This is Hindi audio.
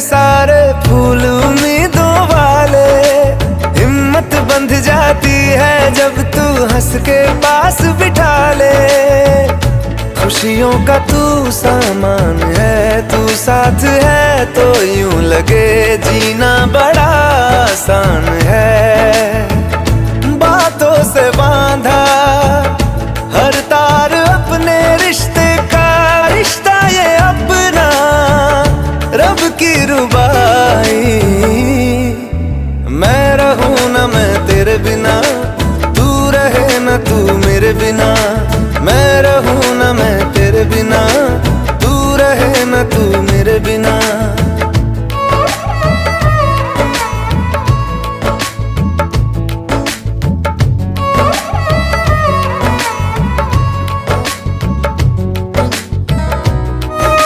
सारे फूल उम्मीदों वाले। हिम्मत बंध जाती है जब तू हंस के पास बिठा ले। खुशियों का तू सामान है, तू साथ है तो यूं लगे जीना बड़ा आसान है। बातों से बांधा हर तार अपने रिश्ते का, रिश्ता ये अपना रब की रुबाई। मैं रहूं ना मैं तेरे बिना, तू रहे ना तू मेरे बिना। मैं रहूं ना मैं तेरे बिना, तू रहे ना तू मेरे बिना।